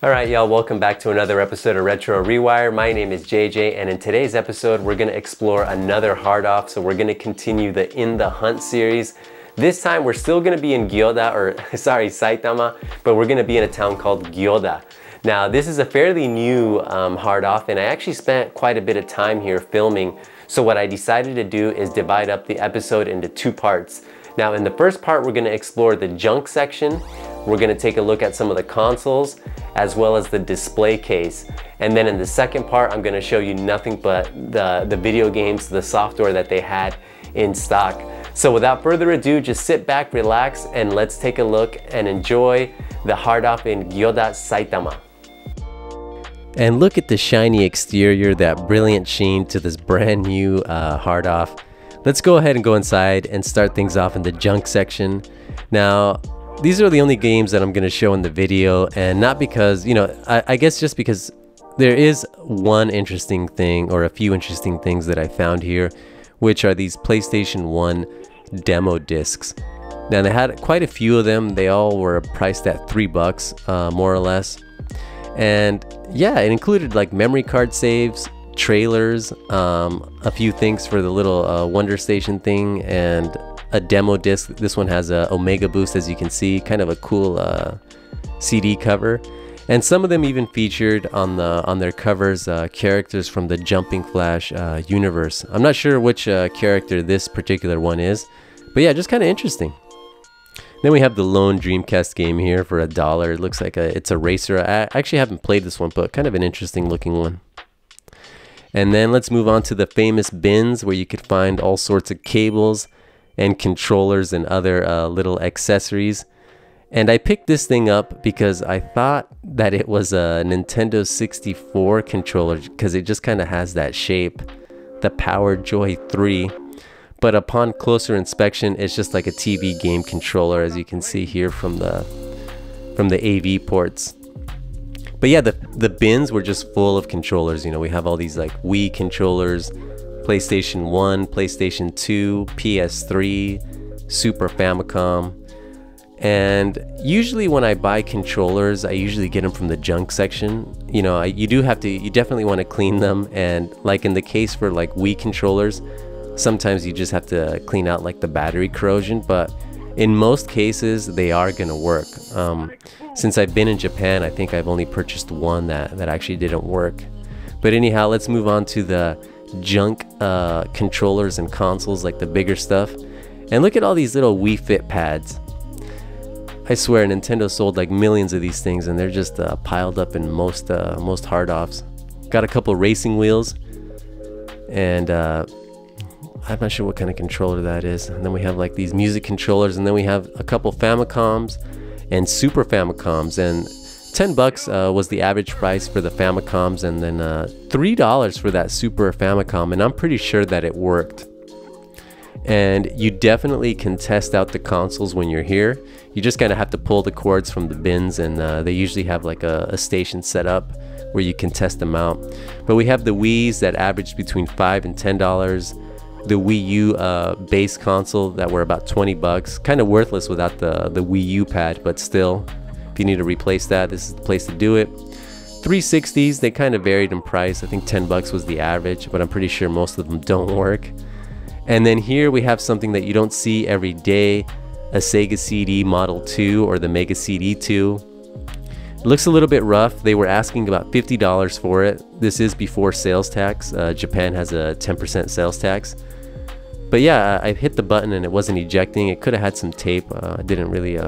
Alright y'all, welcome back to another episode of Retro ReWire. My name is JJ, and in today's episode we're going to explore another hard off. So we're going to continue the In the Hunt series. This time we're still going to be in Gyoda, or sorry, Saitama, but we're going to be in a town called Gyoda. Now this is a fairly new hard off, and I actually spent quite a bit of time here filming. So what I decided to do is divide up the episode into two parts. Now in the first part we're going to explore the junk section. We're going to take a look at some of the consoles as well as the display case. And then in the second part, I'm going to show you nothing but the video games, the software that they had in stock. So without further ado, just sit back, relax, and let's take a look and enjoy the hard off in Gyoda, Saitama. And look at the shiny exterior, that brilliant sheen to this brand new hard off. Let's go ahead and go inside and start things off in the junk section. Now, these are the only games that I'm going to show in the video, and not because, you know, I guess just because there is one interesting thing, or a few interesting things that I found here, which are these PlayStation 1 demo discs. Now they had quite a few of them. They all were priced at $3 more or less. And yeah, it included like memory card saves, trailers, a few things for the little Wonder Station thing, and a demo disc. This one has a Omega Boost, as you can see, kind of a cool CD cover. And some of them even featured on their covers characters from the Jumping Flash universe. I'm not sure which character this particular one is, but yeah, just kind of interesting. Then we have the lone Dreamcast game here for $1. It looks like it's a racer. I actually haven't played this one, but kind of an interesting looking one. And then let's move on to the famous bins, where you could find all sorts of cables and controllers and other little accessories. And I picked this thing up because I thought that it was a Nintendo 64 controller, because it just kind of has that shape, the Power Joy 3. But upon closer inspection, it's just like a TV game controller, as you can see here from the AV ports. But yeah, the bins were just full of controllers. You know, we have all these like Wii controllers, PlayStation 1, PlayStation 2, PS3, Super Famicom. And usually when I buy controllers, I usually get them from the junk section. You know, you definitely want to clean them. And like in the case for like Wii controllers, sometimes you just have to clean out like the battery corrosion, but in most cases they are gonna work. Since I've been in Japan, I think I've only purchased one that actually didn't work. But anyhow, let's move on to the junk controllers and consoles, like the bigger stuff. And look at all these little Wii Fit pads. I swear Nintendo sold like millions of these things, and they're just piled up in most hard offs. Got a couple racing wheels, and I'm not sure what kind of controller that is. And then we have like these music controllers, and then we have a couple Famicoms and Super Famicoms. And $10 was the average price for the Famicoms, and then $3 for that Super Famicom, and I'm pretty sure that it worked. And you definitely can test out the consoles when you're here. You just kind of have to pull the cords from the bins, and they usually have like a station set up where you can test them out. But we have the Wiis that averaged between $5 and $10. The Wii U base console that were about $20, kind of worthless without the Wii U pad, but still, if you need to replace that, this is the place to do it. 360s, they kind of varied in price. I think $10 was the average, but I'm pretty sure most of them don't work. And then here we have something that you don't see every day, a Sega CD Model 2 or the Mega CD 2. It looks a little bit rough. They were asking about $50 for it. This is before sales tax. Japan has a 10% sales tax. But yeah, I hit the button and it wasn't ejecting. It could have had some tape. I didn't really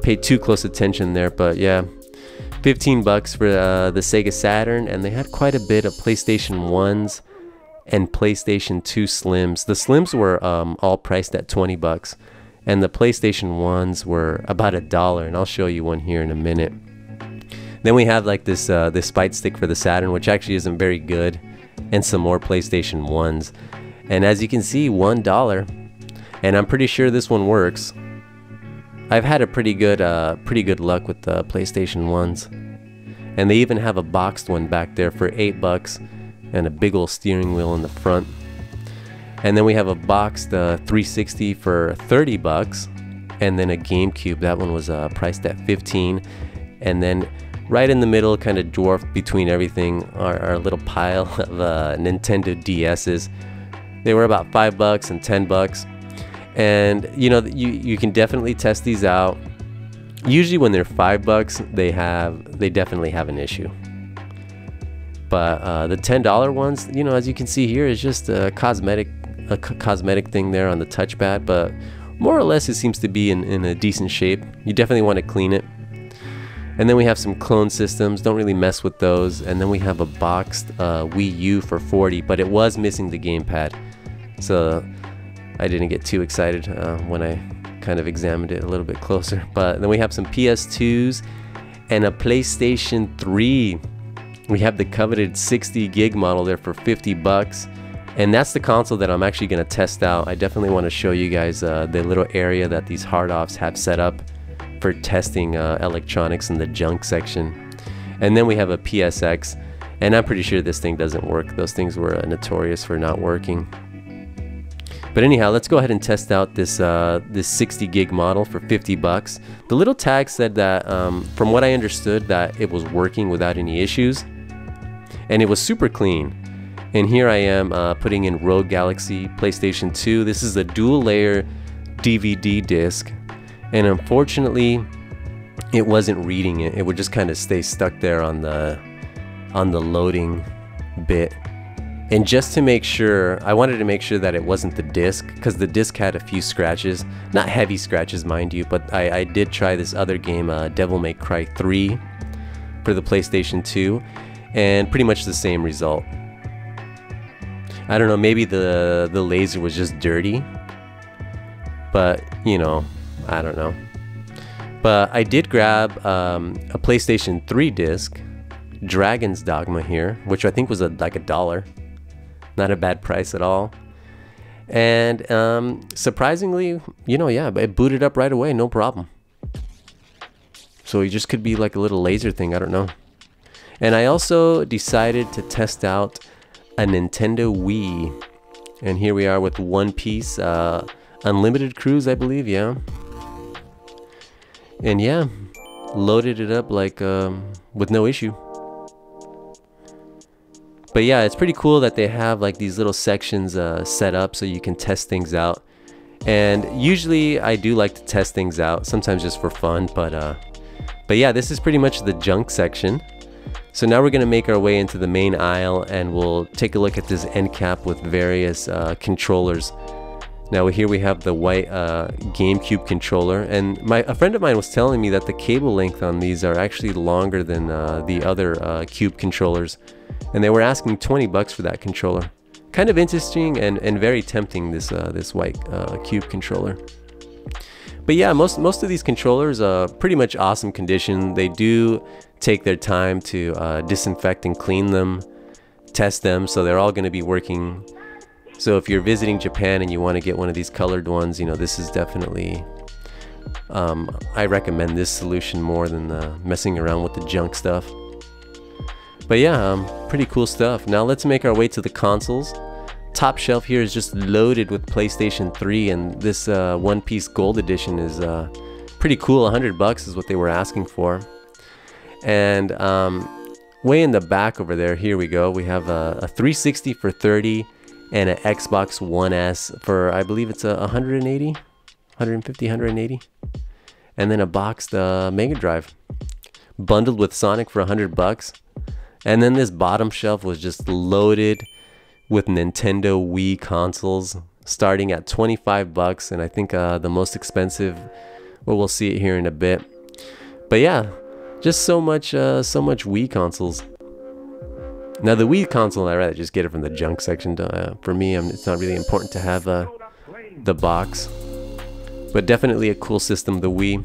pay too close attention there, but yeah. $15 for the Sega Saturn, and they had quite a bit of PlayStation 1s and PlayStation 2 Slims. The Slims were all priced at $20, and the PlayStation 1s were about $1, and I'll show you one here in a minute. Then we have like this Spite Stick for the Saturn, which actually isn't very good, and some more PlayStation 1s. And as you can see, $1, and I'm pretty sure this one works. I've had a pretty good luck with the PlayStation 1s, and they even have a boxed one back there for $8 and a big old steering wheel in the front. And then we have a boxed 360 for $30, and then a GameCube. That one was priced at $15, and then Right in the middle, kind of dwarfed between everything, are a little pile of Nintendo DS's. They were about $5 and $10. And you know, you can definitely test these out. Usually when they're $5, they definitely have an issue. But the $10 ones, you know, as you can see here, is just a cosmetic thing there on the touchpad, but more or less it seems to be in a decent shape. You definitely want to clean it. And then we have some clone systems, don't really mess with those. And then we have a boxed Wii U for $40, but it was missing the gamepad, so I didn't get too excited when I kind of examined it a little bit closer. But then we have some PS2s and a PlayStation 3. We have the coveted 60 gig model there for $50, and that's the console that I'm actually going to test out. I definitely want to show you guys the little area that these hard-offs have set up for testing electronics in the junk section. And then we have a PSX, and I'm pretty sure this thing doesn't work. Those things were notorious for not working. But anyhow, let's go ahead and test out this 60 gig model for $50. The little tag said that, from what I understood, that it was working without any issues, and it was super clean. And here I am putting in Rogue Galaxy PlayStation 2. This is a dual layer DVD disc, and unfortunately it wasn't reading it. It would just kind of stay stuck there on the loading bit. And just to make sure, I wanted to make sure that it wasn't the disc, because the disc had a few scratches, not heavy scratches mind you, but I did try this other game, Devil May Cry 3 for the PlayStation 2, and pretty much the same result. I don't know, maybe the laser was just dirty, but you know, I don't know. But I did grab a PlayStation 3 disc, Dragon's Dogma here, which I think was like $1. Not a bad price at all. And surprisingly, you know, yeah, it booted up right away, no problem. So it just could be like a little laser thing, I don't know. And I also decided to test out a Nintendo Wii. And here we are with One Piece Unlimited Cruise, I believe, yeah. And yeah, loaded it up like with no issue. But yeah, it's pretty cool that they have like these little sections set up so you can test things out. And usually I do like to test things out, sometimes just for fun, but yeah, this is pretty much the junk section. So now we're gonna make our way into the main aisle, and we'll take a look at this end cap with various controllers. Now here we have the white GameCube controller, and a friend of mine was telling me that the cable length on these are actually longer than the other Cube controllers. And they were asking $20 for that controller. Kind of interesting and very tempting, this white Cube controller. But yeah, most of these controllers are pretty much awesome condition. They do take their time to disinfect and clean them, test them, so they're all going to be working. So if you're visiting Japan and you want to get one of these colored ones, you know, this is definitely, I recommend this solution more than messing around with the junk stuff. But yeah, pretty cool stuff. Now let's make our way to the consoles. Top shelf here is just loaded with PlayStation 3, and this One Piece Gold Edition is pretty cool. $100 is what they were asking for. And way in the back over there, here we go. We have a 360 for $30 and an Xbox One S for, I believe it's a 150, 180. And then a boxed Mega Drive bundled with Sonic for $100. And then this bottom shelf was just loaded with Nintendo Wii consoles, starting at $25, and I think the most expensive, well, we'll see it here in a bit. But yeah, just so much Wii consoles. Now the Wii console, I'd rather just get it from the junk section. For me, it's not really important to have the box, but definitely a cool system, the Wii.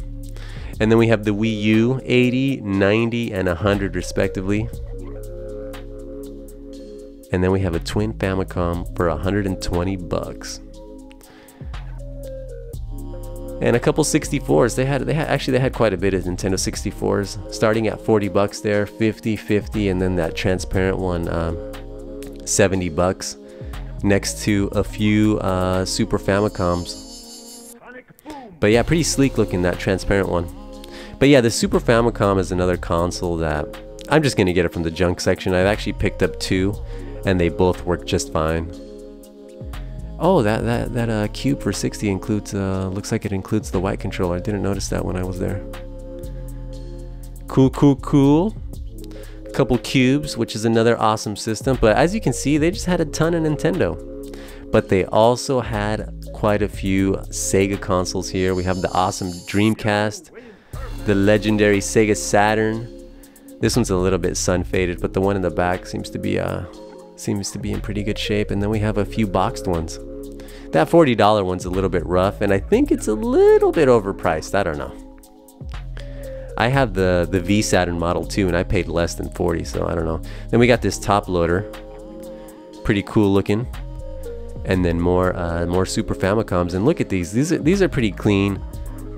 And then we have the Wii U, 80, 90, and 100 respectively. And then we have a twin Famicom for $120. And a couple 64s. They had quite a bit of Nintendo 64s, starting at $40 there, 50, and then that transparent one, $70, next to a few Super Famicoms. But yeah, pretty sleek looking, that transparent one. But yeah, the Super Famicom is another console that I'm just gonna get it from the junk section. I've actually picked up 2 and they both work just fine. Oh, that cube for 60 includes, looks like it includes the white controller. I didn't notice that when I was there. Cool, cool, cool. Couple cubes, which is another awesome system. But as you can see, they just had a ton of Nintendo. But they also had quite a few Sega consoles here. We have the awesome Dreamcast, the legendary Sega Saturn. This one's a little bit sun faded, but the one in the back seems to be in pretty good shape. And then we have a few boxed ones. That $40 one's a little bit rough, and I think it's a little bit overpriced. I don't know. I have the V Saturn Model 2, and I paid less than 40, so I don't know. Then we got this top loader, pretty cool looking, and then more Super Famicoms. And look at these. These are pretty clean.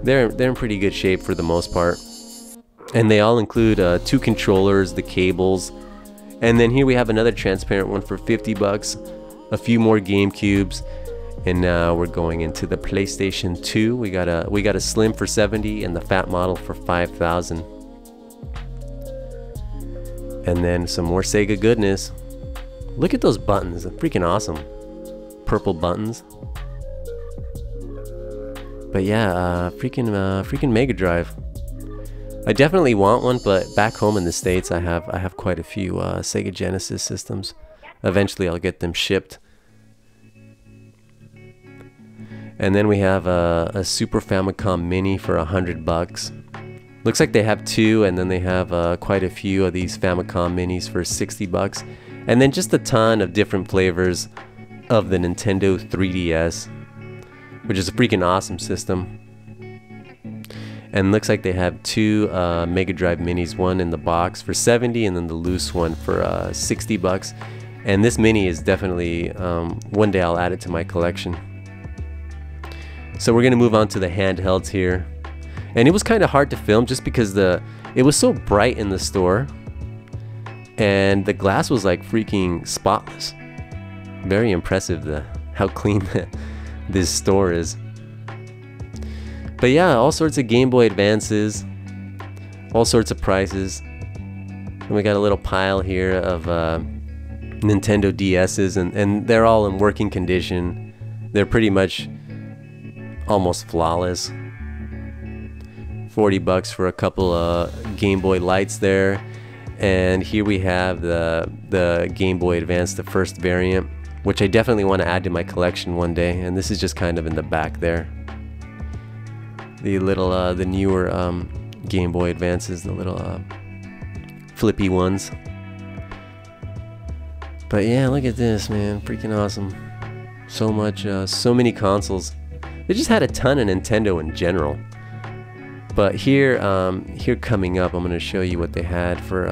They're in pretty good shape for the most part, and they all include 2 controllers, the cables, and then here we have another transparent one for 50 bucks, a few more GameCubes. And now we're going into the PlayStation 2. We got a Slim for 70 and the fat model for 5,000. And then some more Sega goodness. Look at those buttons, they're freaking awesome. Purple buttons. But yeah, freaking Mega Drive. I definitely want one, but back home in the States, I have quite a few Sega Genesis systems. Eventually, I'll get them shipped. And then we have a Super Famicom Mini for 100 bucks. Looks like they have 2, and then they have quite a few of these Famicom Minis for 60 bucks. And then just a ton of different flavors of the Nintendo 3DS, which is a freaking awesome system. And looks like they have 2 Mega Drive Minis, one in the box for 70 and then the loose one for 60 bucks. And this Mini is definitely, one day I'll add it to my collection. So we're gonna move on to the handhelds here. And it was kind of hard to film just because it was so bright in the store. And the glass was like freaking spotless. Very impressive how clean this store is. But yeah, all sorts of Game Boy Advances, all sorts of prices. And we got a little pile here of Nintendo DS's, and they're all in working condition. They're pretty much almost flawless. 40 bucks for a couple of Game Boy Lights there. And here we have the Game Boy Advance, the first variant, which I definitely want to add to my collection one day. And this is just kind of in the back there. The little, the newer Game Boy Advances, the little flippy ones. But yeah, look at this, man, freaking awesome. So much, so many consoles. They just had a ton of Nintendo in general. But here coming up, I'm going to show you what they had for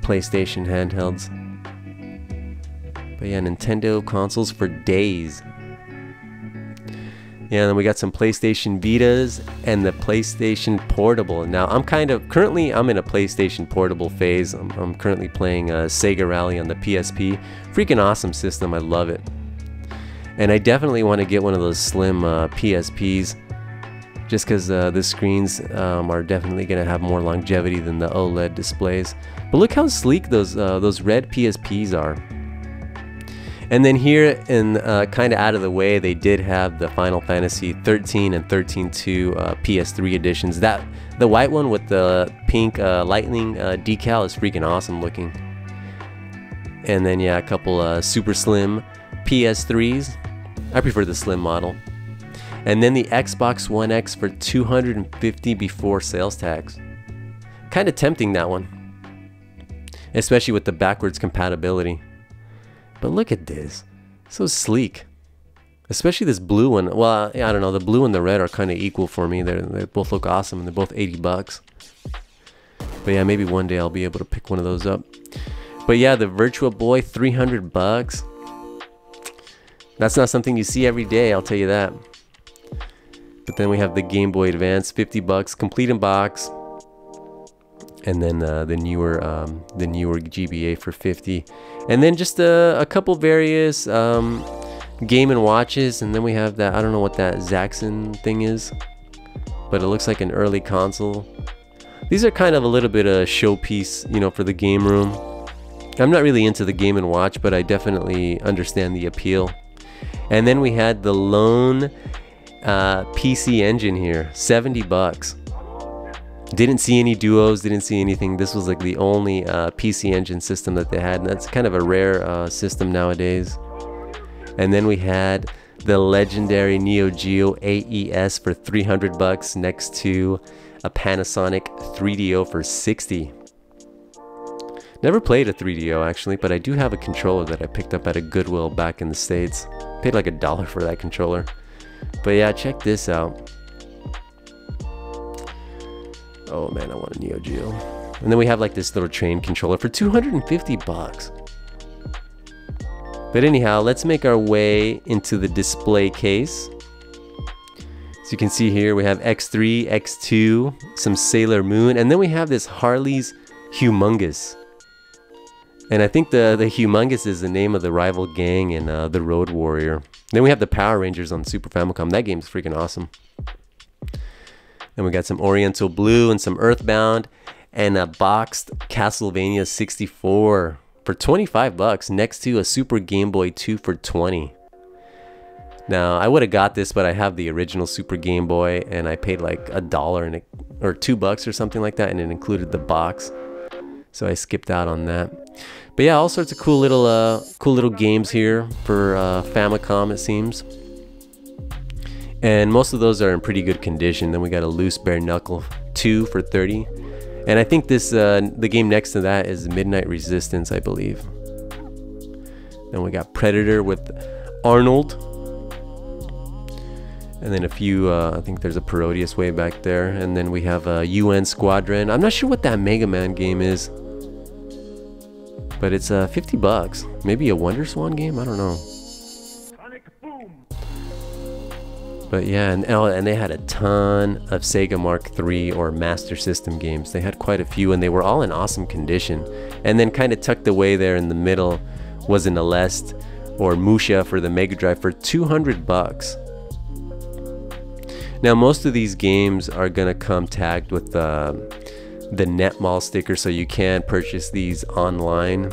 PlayStation handhelds. But yeah, Nintendo consoles for days. Yeah, and then we got some PlayStation Vitas and the PlayStation Portable. Now, currently I'm in a PlayStation Portable phase. I'm currently playing Sega Rally on the PSP. Freaking awesome system, I love it. And I definitely want to get one of those slim PSPs, just because the screens are definitely going to have more longevity than the OLED displays. But look how sleek those red PSPs are. And then here, in kind of out of the way, they did have the Final Fantasy 13 and 13-2 PS3 editions. The white one with the pink lightning decal is freaking awesome looking. And then yeah, a couple super slim PS3s. I prefer the slim model. And then the Xbox One X for $250 before sales tax. Kind of tempting, that one, especially with the backwards compatibility. But look at this, so sleek. Especially this blue one. Well, I don't know, the blue and the red are kind of equal for me. They both look awesome, and they're both 80 bucks. But yeah, maybe one day I'll be able to pick one of those up. But yeah, the Virtua Boy, 300 bucks. That's not something you see every day, I'll tell you that. But then we have the Game Boy Advance, 50 bucks, complete in box. And then the newer GBA for 50. And then just a couple various Game & Watches. And then we have that, I don't know what that Zaxxon thing is, but it looks like an early console. These are kind of a little bit of a showpiece, you know, for the game room. I'm not really into the Game & Watch, but I definitely understand the appeal. And then we had the lone PC engine here, 70 bucks. Didn't see any duos, didn't see anything. This was like the only PC engine system that they had, and that's kind of a rare system nowadays. And then we had the legendary Neo Geo AES for 300 bucks next to a Panasonic 3DO for 60. Never played a 3DO actually, but I do have a controller that I picked up at a Goodwill back in the States. Paid like $1 for that controller. But yeah, check this out. Oh man, I want a Neo Geo. And then we have like this little train controller for 250 bucks. But anyhow, let's make our way into the display case. As you can see here, we have X3, X2, some Sailor Moon, and then we have this Harley's Humongous. And I think the Humongous is the name of the rival gang in the Road Warrior. Then we have the Power Rangers on Super Famicom. That game's freaking awesome. Then we got some Oriental Blue and some Earthbound and a boxed Castlevania 64 for 25 bucks next to a Super Game Boy 2 for 20. Now, I would have got this, but I have the original Super Game Boy and I paid like $1 and or $2 or something like that, and it included the box. So I skipped out on that. But yeah, all sorts of cool little games here for Famicom, it seems. And most of those are in pretty good condition. Then we got a loose Bare Knuckle 2 for 30. And I think this the game next to that is Midnight Resistance, I believe. Then we got Predator with Arnold. And then a few, I think there's a Parodius way back there. And then we have a UN Squadron. I'm not sure what that Mega Man game is, but it's 50 bucks. Maybe a Wonder Swan game? I don't know. But yeah, and they had a ton of Sega Mark III or Master System games. They had quite a few, and they were all in awesome condition. And then kind of tucked away there in the middle was an Aleste or Musha for the Mega Drive for 200 bucks. Now most of these games are gonna come tagged with the Netmall sticker, so you can purchase these online.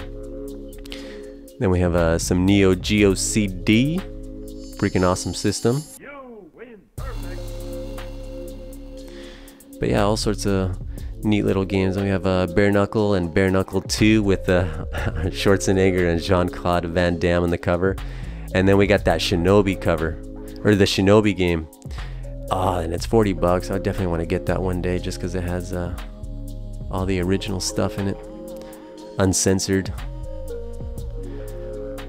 Then we have some Neo Geo CD, freaking awesome system. But yeah, all sorts of neat little games. And we have Bare Knuckle and Bare Knuckle 2 with Schwarzenegger and Jean-Claude Van Damme on the cover. And then we got that Shinobi cover, or the Shinobi game. Oh, and it's 40 bucks. I definitely want to get that one day just because it has all the original stuff in it, uncensored.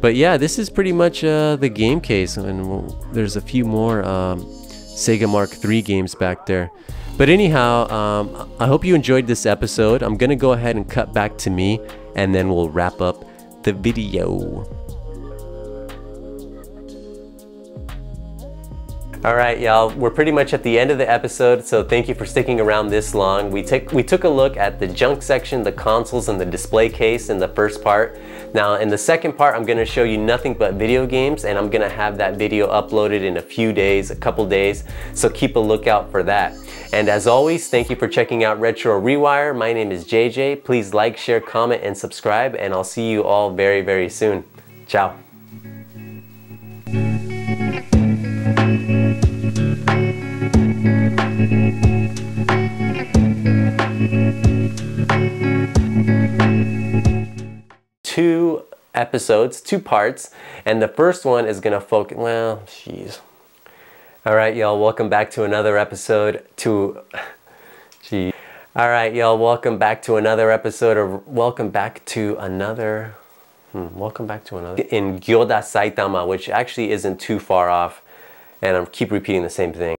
But yeah, this is pretty much the game case, and there's a few more Sega Mark III games back there. But anyhow, I hope you enjoyed this episode. I'm gonna go ahead and cut back to me, and then we'll wrap up the video. Alright y'all, we're pretty much at the end of the episode, so thank you for sticking around this long. We took a look at the junk section, the consoles, and the display case in the first part. Now in the second part, I'm going to show you nothing but video games, and I'm going to have that video uploaded in a few days, a couple days, so keep a lookout for that. And as always, thank you for checking out Retro ReWire. My name is JJ. Please like, share, comment, and subscribe, and I'll see you all very, very soon. Ciao. Two episodes, two parts, and the first one is gonna focus, well, jeez. Alright y'all, welcome back to another episode Alright y'all, welcome back to another episode, or welcome back to another in Gyoda Saitama, which actually isn't too far off, and I keep repeating the same thing.